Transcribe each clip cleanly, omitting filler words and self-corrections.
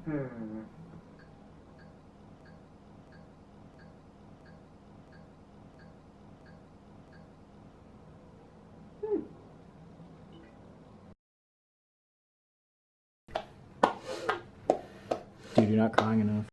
Hmm. Dude, you're not crying enough.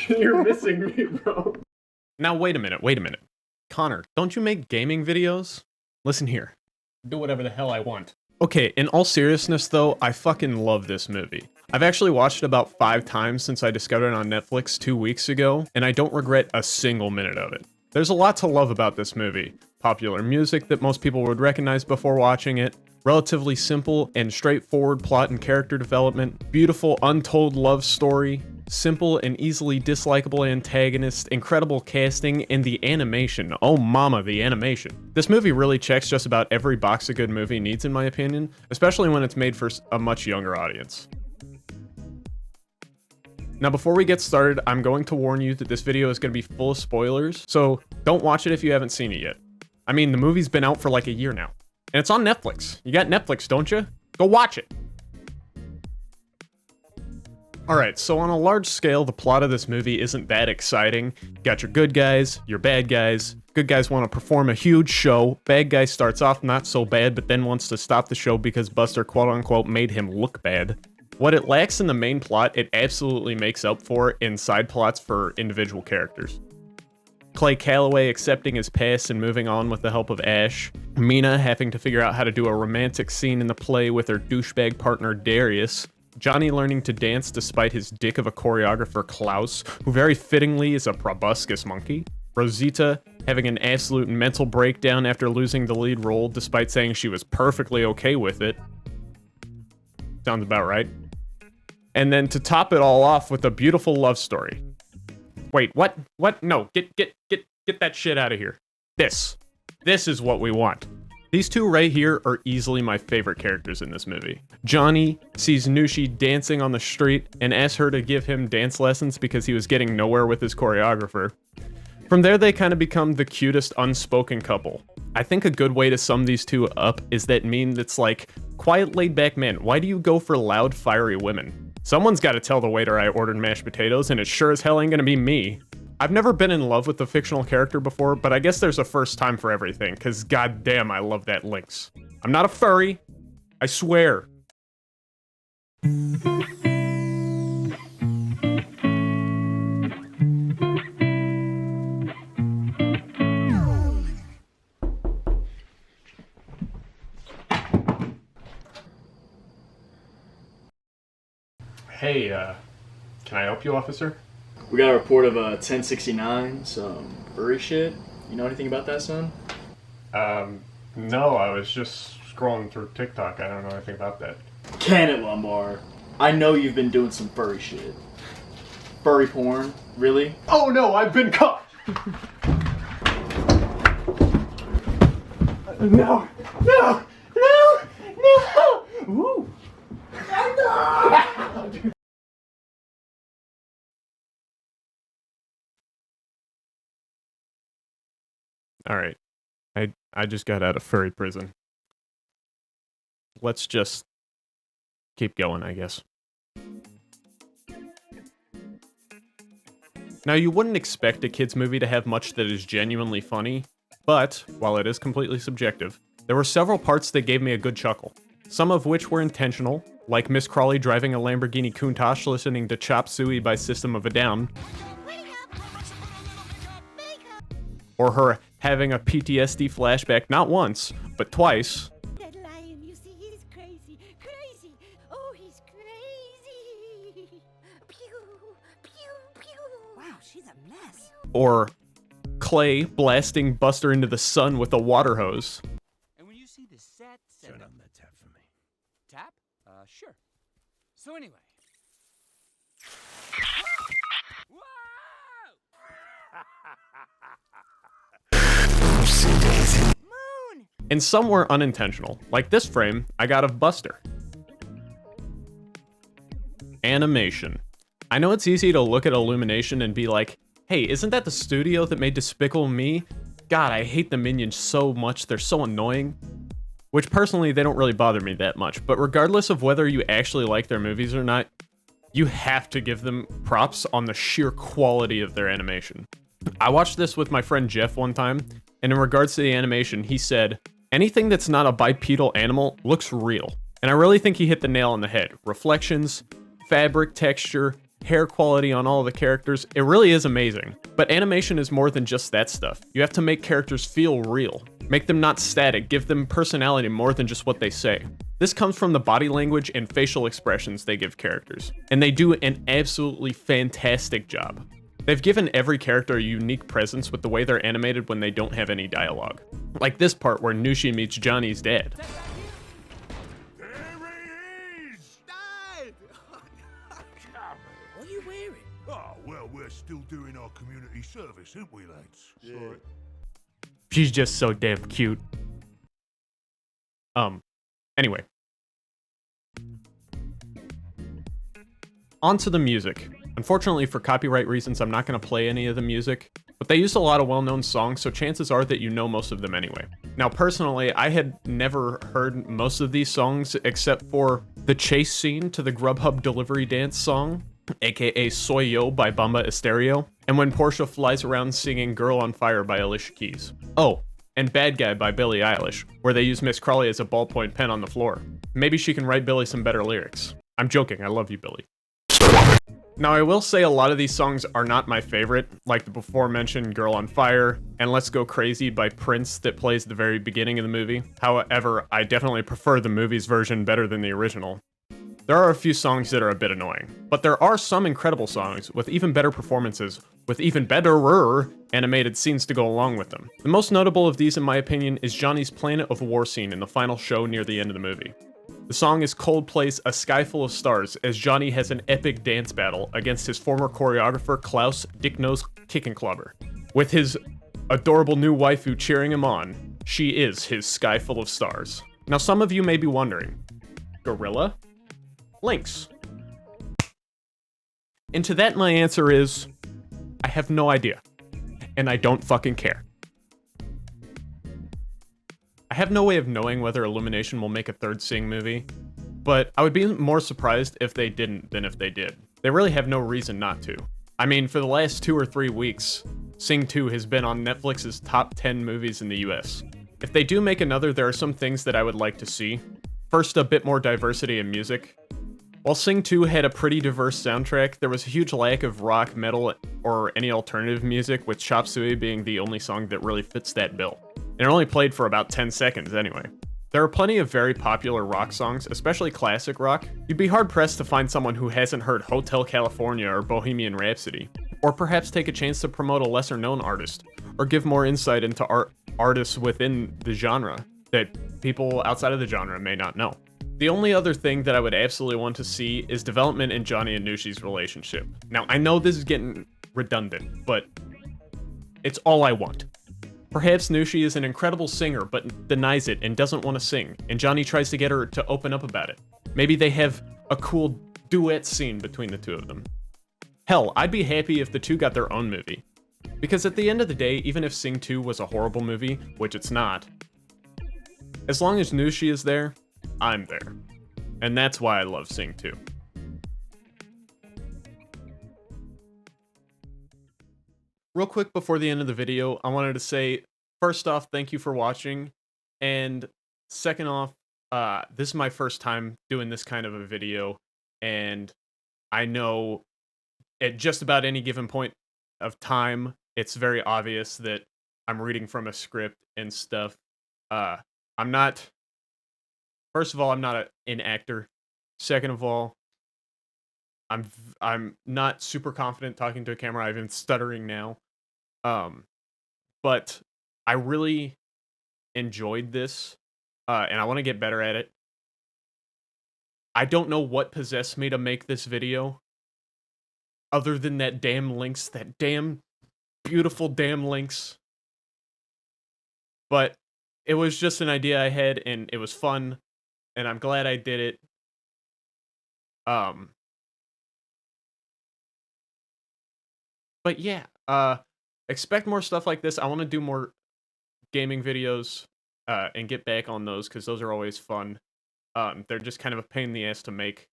You're missing me, bro. Now, wait a minute. Connor, don't you make gaming videos? Listen here. Do whatever the hell I want. Okay, in all seriousness though, I fucking love this movie. I've actually watched it about 5 times since I discovered it on Netflix 2 weeks ago, and I don't regret a single minute of it. There's a lot to love about this movie. Popular music that most people would recognize before watching it, relatively simple and straightforward plot and character development, beautiful untold love story, simple and easily dislikable antagonist, incredible casting, and the animation. Oh mama, the animation. This movie really checks just about every box a good movie needs in my opinion, especially when it's made for a much younger audience. Now before we get started, I'm going to warn you that this video is going to be full of spoilers, so don't watch it if you haven't seen it yet. I mean, the movie's been out for like a year now. And it's on Netflix. You got Netflix, don't you? Go watch it. Alright, so on a large scale, the plot of this movie isn't that exciting. You got your good guys, your bad guys. Good guys want to perform a huge show. Bad guy starts off not so bad, but then wants to stop the show because Buster quote-unquote made him look bad. What it lacks in the main plot, it absolutely makes up for in side plots for individual characters. Clay Calloway accepting his past and moving on with the help of Ash. Mina having to figure out how to do a romantic scene in the play with her douchebag partner Darius. Johnny learning to dance despite his dick of a choreographer Klaus, who very fittingly is a proboscis monkey. Rosita having an absolute mental breakdown after losing the lead role despite saying she was perfectly okay with it. Sounds about right. And then to top it all off with a beautiful love story. Wait, what? What? No, get that shit out of here. This is what we want. These two right here are easily my favorite characters in this movie. Johnny sees Nushi dancing on the street and asks her to give him dance lessons because he was getting nowhere with his choreographer. From there, they kind of become the cutest unspoken couple. I think a good way to sum these two up is that meme that's like, quiet laid-back men, why do you go for loud, fiery women? Someone's gotta tell the waiter I ordered mashed potatoes, and it sure as hell ain't gonna be me. I've never been in love with a fictional character before, but I guess there's a first time for everything, cause goddamn I love that Lynx. I'm not a furry, I swear. Hey, can I help you, officer? We got a report of 1069, some furry shit. You know anything about that, son? No, I was just scrolling through TikTok. I don't know anything about that. Can it, Lombard? I know you've been doing some furry shit. Furry porn? Really? Oh no, I've been caught! No! No! No! No! Woo! No! Alright. I just got out of furry prison. Let's just keep going, I guess. Now, you wouldn't expect a kids movie to have much that is genuinely funny, but, while it is completely subjective, there were several parts that gave me a good chuckle. Some of which were intentional, like Miss Crawley driving a Lamborghini Countach listening to Chop Suey by System of a Down, or her having a PTSD flashback not once, but twice, That lion, you see, he's crazy, crazy. Oh, he's crazy. Pew, pew, pew. Wow, she's a mess. or Clay blasting Buster into the sun with a water hose. And when you see the set, Turn on the tap for me. tap? Sure. So anyway. Whoa! Moon! And some were unintentional. Like this frame I got of Buster. Animation. I know it's easy to look at Illumination and be like, hey, isn't that the studio that made Despicable Me? God, I hate the Minions so much, they're so annoying. Which personally, they don't really bother me that much, but regardless of whether you actually like their movies or not, you have to give them props on the sheer quality of their animation. I watched this with my friend Jeff one time, and in regards to the animation, he said, anything that's not a bipedal animal looks real. And I really think he hit the nail on the head. Reflections, fabric texture, hair quality on all of the characters, it really is amazing. But animation is more than just that stuff. You have to make characters feel real. Make them not static, give them personality more than just what they say. This comes from the body language and facial expressions they give characters. And they do an absolutely fantastic job. They've given every character a unique presence with the way they're animated when they don't have any dialogue. Like this part where Nushi meets Johnny's dad. There he is! Dad! What are you wearing? Oh, well, we're still doing our community service, aren't we, lads? Yeah. She's just so damn cute. Anyway. On to the music. Unfortunately, for copyright reasons, I'm not going to play any of the music, but they used a lot of well-known songs, so chances are that you know most of them anyway. Now, personally, I had never heard most of these songs except for the chase scene to the Grubhub delivery dance song, aka Soy Yo by Bomba Estéreo, and when Portia flies around singing Girl on Fire by Alicia Keys. Oh, and Bad Guy by Billie Eilish, where they use Miss Crawley as a ballpoint pen on the floor. Maybe she can write Billy some better lyrics. I'm joking, I love you, Billy. Now, I will say a lot of these songs are not my favorite, like the before-mentioned Girl on Fire and Let's Go Crazy by Prince that plays at the very beginning of the movie. However, I definitely prefer the movie's version better than the original. There are a few songs that are a bit annoying, but there are some incredible songs with even better performances, with even betterer animated scenes to go along with them. The most notable of these, in my opinion, is Johnny's Planet of War scene in the final show near the end of the movie. The song is Coldplay's A Sky Full of Stars, as Johnny has an epic dance battle against his former choreographer Klaus Dicknose Kickenclubber. With his adorable new waifu cheering him on, she is his Sky Full of Stars. Now, some of you may be wondering, Gorilla? Lynx? And to that, my answer is, I have no idea. And I don't fucking care. I have no way of knowing whether Illumination will make a third Sing movie, but I would be more surprised if they didn't than if they did. They really have no reason not to. I mean, for the last 2 or 3 weeks, Sing 2 has been on Netflix's top 10 movies in the US. If they do make another, there are some things that I would like to see. First, a bit more diversity in music. While Sing 2 had a pretty diverse soundtrack, there was a huge lack of rock, metal, or any alternative music, with Chop Suey being the only song that really fits that bill. And it only played for about 10 seconds anyway. There are plenty of very popular rock songs, especially classic rock. You'd be hard-pressed to find someone who hasn't heard Hotel California or Bohemian Rhapsody. Or perhaps take a chance to promote a lesser-known artist, or give more insight into artists within the genre that people outside of the genre may not know. The only other thing that I would absolutely want to see is development in Johnny and Nushi's relationship. Now, I know this is getting redundant, but it's all I want. Perhaps Nushi is an incredible singer, but denies it and doesn't want to sing, and Johnny tries to get her to open up about it. Maybe they have a cool duet scene between the two of them. Hell, I'd be happy if the two got their own movie. Because at the end of the day, even if Sing 2 was a horrible movie, which it's not, as long as Nushi is there, I'm there. And that's why I love Sing 2. Real quick before the end of the video, I wanted to say, first off, thank you for watching. And second off, this is my first time doing this kind of a video. And I know at just about any given point of time, it's very obvious that I'm reading from a script and stuff. First of all, I'm not an actor. Second of all, I'm not super confident talking to a camera. I've been stuttering now. But I really enjoyed this, and I want to get better at it. I don't know what possessed me to make this video, other than that damn links, that damn beautiful damn links. But it was just an idea I had, and it was fun, and I'm glad I did it. But yeah, expect more stuff like this. I want to do more gaming videos, and get back on those, because those are always fun. They're just kind of a pain in the ass to make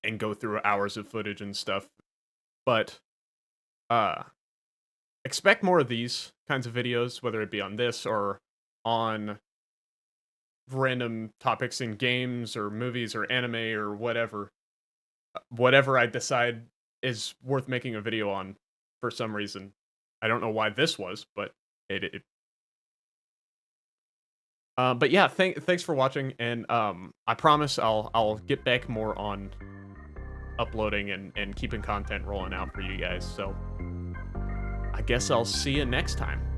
and go through hours of footage and stuff. But, expect more of these kinds of videos, whether it be on this or on random topics in games or movies or anime or whatever. Whatever I decide is worth making a video on for some reason. I don't know why this was, but it but yeah, thanks for watching, and I promise I'll get back more on uploading and keeping content rolling out for you guys. So I guess I'll see you next time.